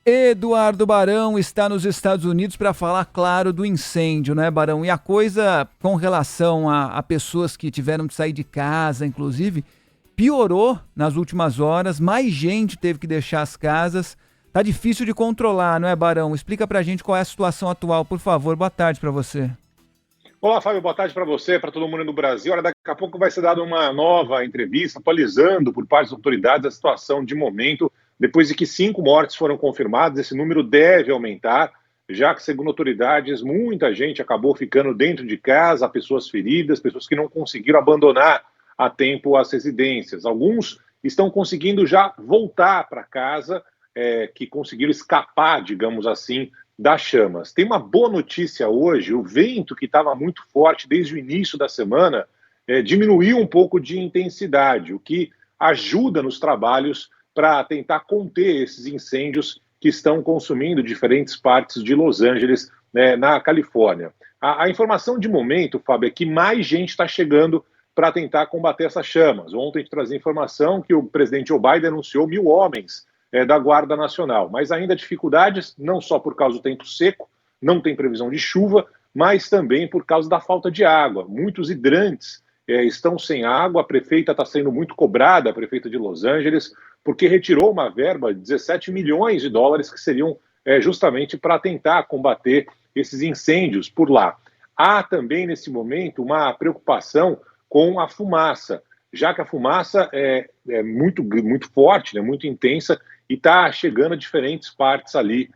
Eduardo Barão está nos Estados Unidos para falar, claro, do incêndio, né, Barão? E a coisa com relação a pessoas que tiveram que sair de casa, inclusive, piorou nas últimas horas. Mais gente teve que deixar as casas. Tá difícil de controlar, não é, Barão? Explica pra gente qual é a situação atual, por favor. Boa tarde para você. Olá, Fábio, boa tarde para você, para todo mundo no Brasil. Olha, daqui a pouco vai ser dada uma nova entrevista atualizando por parte das autoridades a situação de momento, depois de que 5 mortes foram confirmadas. Esse número deve aumentar, já que, segundo autoridades, muita gente acabou ficando dentro de casa, pessoas feridas, pessoas que não conseguiram abandonar a tempo as residências. Alguns estão conseguindo já voltar para casa, que conseguiram escapar, digamos assim, das chamas. Tem uma boa notícia hoje: o vento, que estava muito forte desde o início da semana, diminuiu um pouco de intensidade, o que ajuda nos trabalhos para tentar conter esses incêndios que estão consumindo diferentes partes de Los Angeles, né, na Califórnia. A informação de momento, Fábio, é que mais gente está chegando para tentar combater essas chamas. Ontem a gente trazia informação que o presidente Joe Biden anunciou 1.000 homens da Guarda Nacional, mas ainda dificuldades, não só por causa do tempo seco, não tem previsão de chuva, mas também por causa da falta de água. Muitos hidrantes estão sem água. A prefeita está sendo muito cobrada, a prefeita de Los Angeles, porque retirou uma verba de 17 milhões de dólares que seriam justamente para tentar combater esses incêndios por lá. Há também, nesse momento, uma preocupação com a fumaça, já que a fumaça é muito forte, né, muito intensa, e está chegando a diferentes partes ali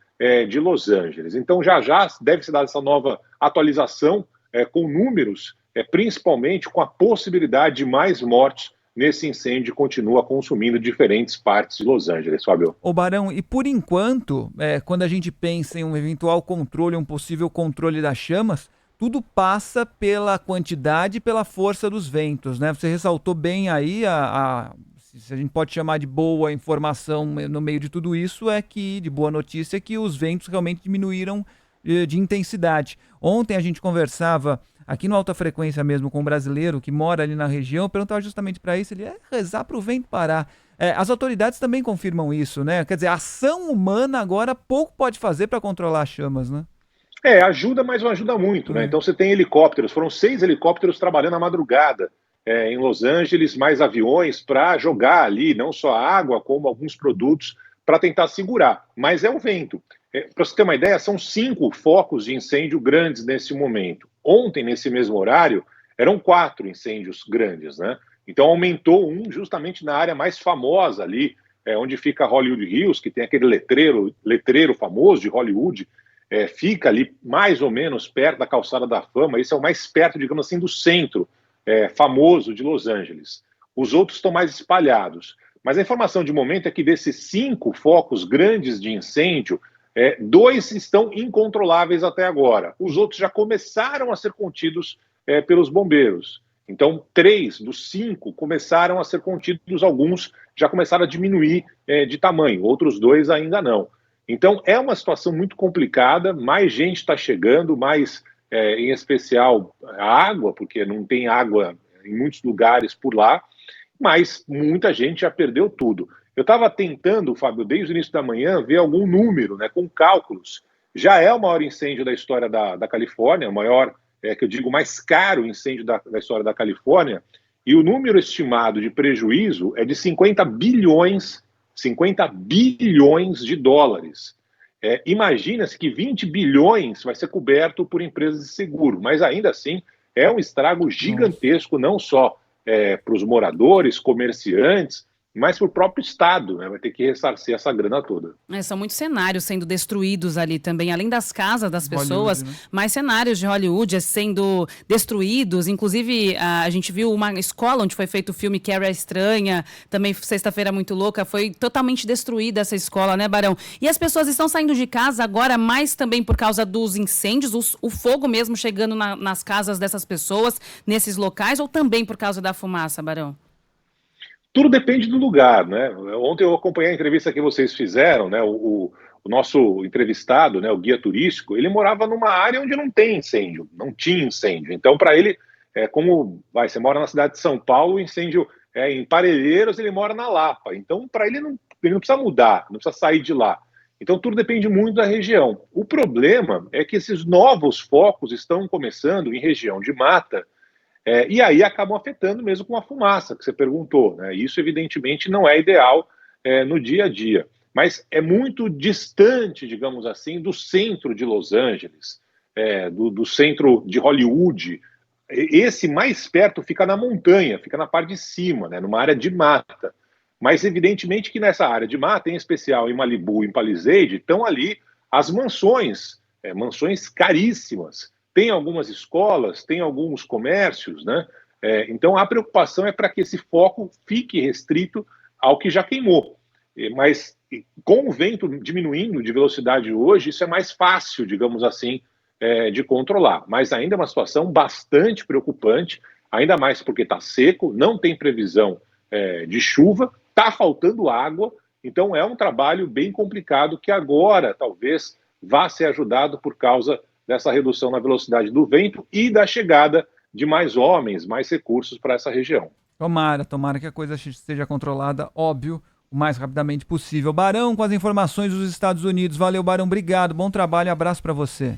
de Los Angeles. Então, já deve se dar essa nova atualização com números, principalmente com a possibilidade de mais mortes nesse incêndio que continua consumindo diferentes partes de Los Angeles, Fábio. Ô Barão, e por enquanto, quando a gente pensa em um eventual controle, um possível controle das chamas, tudo passa pela quantidade e pela força dos ventos, né? Você ressaltou bem aí se a gente pode chamar de boa informação no meio de tudo isso, de boa notícia, que os ventos realmente diminuíram de intensidade. Ontem a gente conversava aqui no Alta Frequência mesmo com um brasileiro que mora ali na região, eu perguntava justamente para isso, ele rezar para o vento parar. As autoridades também confirmam isso, né? Quer dizer, a ação humana agora pouco pode fazer para controlar as chamas, né? Ajuda, mas não ajuda muito, né? Então você tem helicópteros, foram 6 helicópteros trabalhando à madrugada em Los Angeles, mais aviões para jogar ali não só água, como alguns produtos para tentar segurar. Mas é um vento. Para você ter uma ideia, são 5 focos de incêndio grandes nesse momento. Ontem, nesse mesmo horário, eram 4 incêndios grandes, né? Então aumentou um justamente na área mais famosa ali, onde fica Hollywood Hills, que tem aquele letreiro famoso de Hollywood. Fica ali mais ou menos perto da Calçada da Fama. Esse é o mais perto, digamos assim, do centro famoso de Los Angeles. Os outros estão mais espalhados. Mas a informação de momento é que desses 5 focos grandes de incêndio, 2 estão incontroláveis até agora. Os outros já começaram a ser contidos pelos bombeiros. Então, 3 dos 5 começaram a ser contidos, alguns já começaram a diminuir de tamanho, outros 2 ainda não. Então, é uma situação muito complicada, mais gente está chegando, mais, em especial, a água, porque não tem água em muitos lugares por lá, mas muita gente já perdeu tudo. Eu estava tentando, Fábio, desde o início da manhã, ver algum número, né, com cálculos. Já é o maior incêndio da história da Califórnia, o maior, que eu digo, mais caro incêndio da história da Califórnia, e o número estimado de prejuízo é de 50 bilhões de dólares. Imagina-se que 20 bilhões vai ser coberto por empresas de seguro, mas ainda assim é um estrago gigantesco, não só para os moradores, comerciantes, mas para o próprio Estado, né? Vai ter que ressarcir essa grana toda. São muitos cenários sendo destruídos ali também, além das casas das pessoas, Hollywood, né? mais cenários de Hollywood sendo destruídos. Inclusive, a gente viu uma escola onde foi feito o filme Carrie a Estranha, também Sexta-feira Muito Louca, foi totalmente destruída essa escola, né, Barão? E as pessoas estão saindo de casa agora mais também por causa dos incêndios, o fogo mesmo chegando nas casas dessas pessoas, nesses locais, ou também por causa da fumaça, Barão? Tudo depende do lugar, né? Ontem eu acompanhei a entrevista que vocês fizeram, né? O nosso entrevistado, né, o guia turístico, ele morava numa área onde não tem incêndio, não tinha incêndio. Então, para ele, você mora na cidade de São Paulo, o incêndio em Parelheiros, ele mora na Lapa. Então, para ele não precisa mudar, não precisa sair de lá. Então, tudo depende muito da região. O problema é que esses novos focos estão começando em região de mata, e aí acabam afetando mesmo com a fumaça, que você perguntou, né? Isso, evidentemente, não é ideal no dia a dia. Mas é muito distante, digamos assim, do centro de Los Angeles, do centro de Hollywood. Esse mais perto fica na montanha, fica na parte de cima, né? Numa área de mata. Mas, evidentemente, que nessa área de mata, em especial em Malibu, em Palisade, estão ali as mansões, mansões caríssimas. Tem algumas escolas, tem alguns comércios, né? Então, a preocupação é para que esse foco fique restrito ao que já queimou. Mas, com o vento diminuindo de velocidade hoje, isso é mais fácil, digamos assim, de controlar. Mas ainda é uma situação bastante preocupante, ainda mais porque está seco, não tem previsão de chuva, está faltando água, então é um trabalho bem complicado que agora talvez vá ser ajudado por causa dessa redução na velocidade do vento e da chegada de mais homens, mais recursos para essa região. Tomara que a coisa seja controlada, óbvio, o mais rapidamente possível. Barão, com as informações dos Estados Unidos. Valeu, Barão, obrigado, bom trabalho, abraço para você.